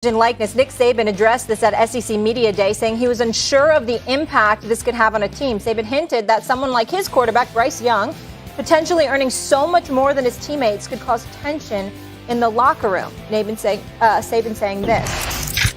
In likeness, Nick Saban addressed this at SEC Media Day, saying he was unsure of the impact this could have on a team. Saban hinted that someone like his quarterback, Bryce Young, potentially earning so much more than his teammates could cause tension in the locker room. Saban saying this.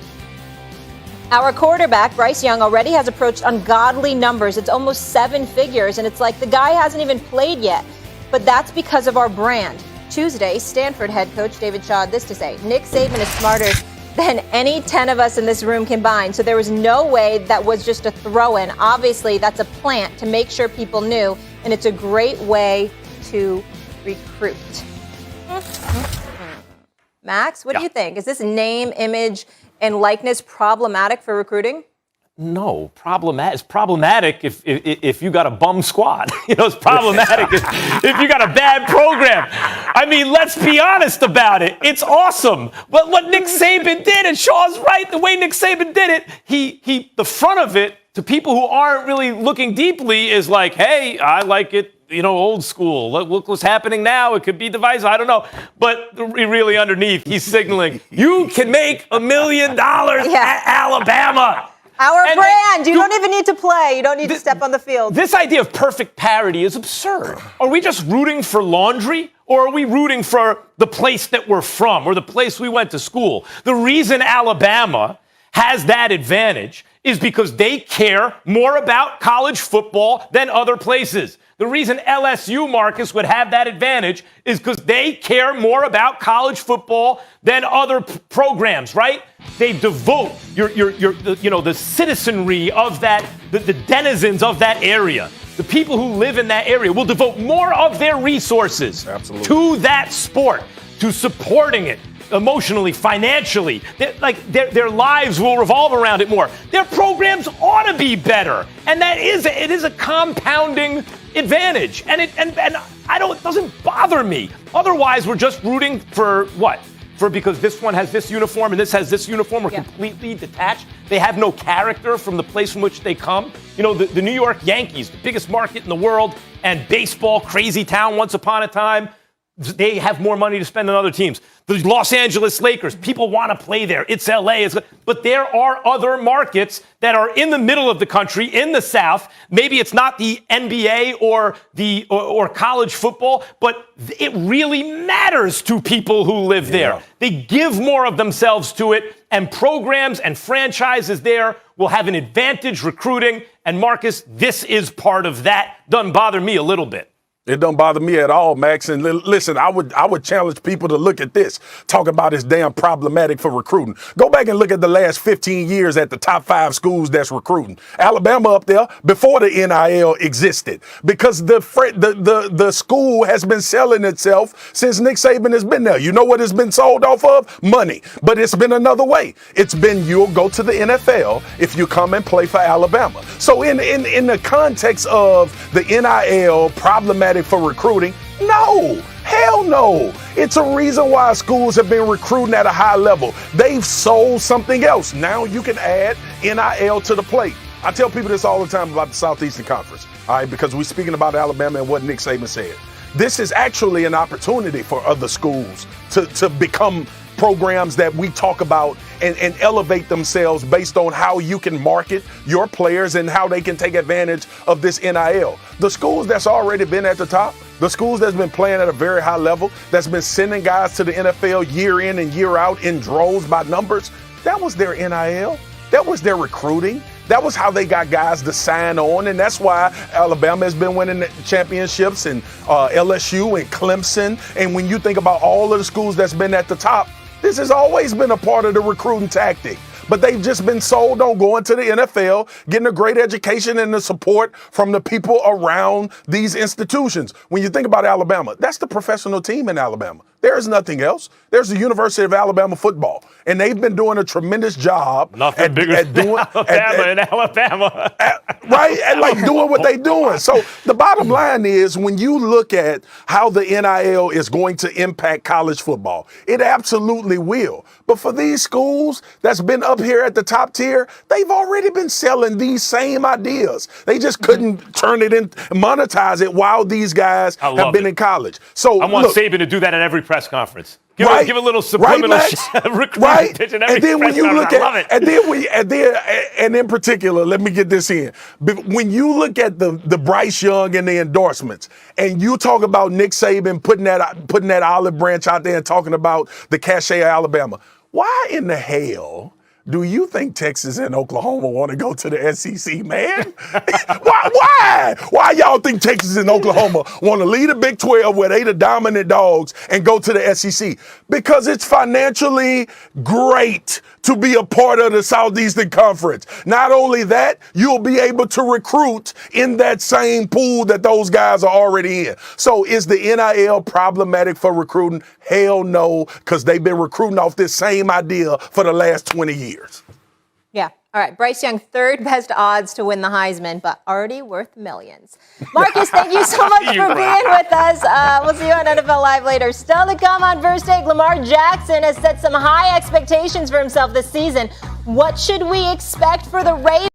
Our quarterback, Bryce Young, already has approached ungodly numbers. It's almost 7 figures, and it's like the guy hasn't even played yet. But that's because of our brand. Tuesday, Stanford head coach David Shaw had this to say. Nick Saban is smarter than any 10 of us in this room combined. So there was no way that was just a throw-in. Obviously, that's a plant to make sure people knew, and it's a great way to recruit. Max, what do you think? Is this name, image, and likeness problematic for recruiting? No, it's problematic if you got a bum squad. It's problematic if you got a bad program. I mean, let's be honest about it. It's awesome. But what Nick Saban did, and Shaw's right, the way Nick Saban did it, the front of it to people who aren't really looking deeply is like, hey, I like it, old school. Look what's happening now. It could be divisive. I don't know. But really underneath, he's signaling, you can make $1 million at Alabama. Our brand. You don't even need to play. You don't need to step on the field. This idea of perfect parity is absurd. Are we just rooting for laundry, or are we rooting for the place that we're from or the place we went to school? The reason Alabama has that advantage is because they care more about college football than other places. The reason LSU, Marcus, would have that advantage is because they care more about college football than other programs, right? They devote the citizenry of that, the denizens of that area, the people who live in that area will devote more of their resources to that sport, to supporting it emotionally, financially. Their lives will revolve around it more. Their programs ought to be better, and it is a compounding advantage, and it doesn't bother me. Otherwise, we're just rooting for what? Because this one has this uniform and this has this uniform. We're completely detached. They have no character from the place from which they come. The New York Yankees, the biggest market in the world, and baseball, crazy town once upon a time. They have more money to spend than other teams. The Los Angeles Lakers, people want to play there. It's LA. But there are other markets that are in the middle of the country, in the South. Maybe it's not the NBA or college football, but it really matters to people who live there. They give more of themselves to it, and programs and franchises there will have an advantage recruiting. And Marcus, this is part of that. Doesn't bother me a little bit. It don't bother me at all, Max. And listen, I would challenge people to look at this. Talk about it's damn problematic for recruiting. Go back and look at the last 15 years at the top 5 schools that's recruiting. Alabama up there before the NIL existed, because the school has been selling itself since Nick Saban has been there. You know what it's been sold off of? Money. But it's been another way. It's been you'll go to the NFL if you come and play for Alabama. So in the context of the NIL problematic for recruiting, no, hell no. It's a reason why schools have been recruiting at a high level. They've sold something else. Now you can add NIL to the plate. I tell people this all the time about the Southeastern Conference, all right, because we're speaking about Alabama and what Nick Saban said. This is actually an opportunity for other schools to become programs that we talk about and elevate themselves based on how you can market your players and how they can take advantage of this NIL. The schools that's already been at the top, the schools that's been playing at a very high level, that's been sending guys to the NFL year in and year out in droves by numbers, that was their NIL. That was their recruiting. That was how they got guys to sign on, and that's why Alabama has been winning championships, and LSU and Clemson. And when you think about all of the schools that's been at the top, this has always been a part of the recruiting tactic. But they've just been sold on going to the NFL, getting a great education and the support from the people around these institutions. When you think about Alabama, that's the professional team in Alabama. There is nothing else. There's the University of Alabama football, and they've been doing a tremendous job at doing Alabama. Right? And like doing what they're doing. So the bottom line is, when you look at how the NIL is going to impact college football, it absolutely will. But for these schools that's been up here at the top tier, they've already been selling these same ideas. They just couldn't turn it in, monetize it while these guys have been in college. So I want Saban to do that at every press conference. Give a little subliminal recruiting pitch in every and then when press you conference. look I love at, it. and in particular, let me get this in. When you look at the Bryce Young and the endorsements, and you talk about Nick Saban putting that olive branch out there and talking about the cachet of Alabama, why in the hell do you think Texas and Oklahoma want to go to the SEC, man? Why? Why y'all think Texas and Oklahoma want to lead the Big 12 where they the dominant dogs and go to the SEC? Because it's financially great to be a part of the Southeastern Conference. Not only that, you'll be able to recruit in that same pool that those guys are already in. So is the NIL problematic for recruiting? Hell no, because they've been recruiting off this same idea for the last 20 years. Yeah. All right. Bryce Young, third best odds to win the Heisman, but already worth millions. Marcus, thank you so much for being with us. We'll see you on NFL Live later. Still to come on First Take, Lamar Jackson has set some high expectations for himself this season. What should we expect for the Ravens?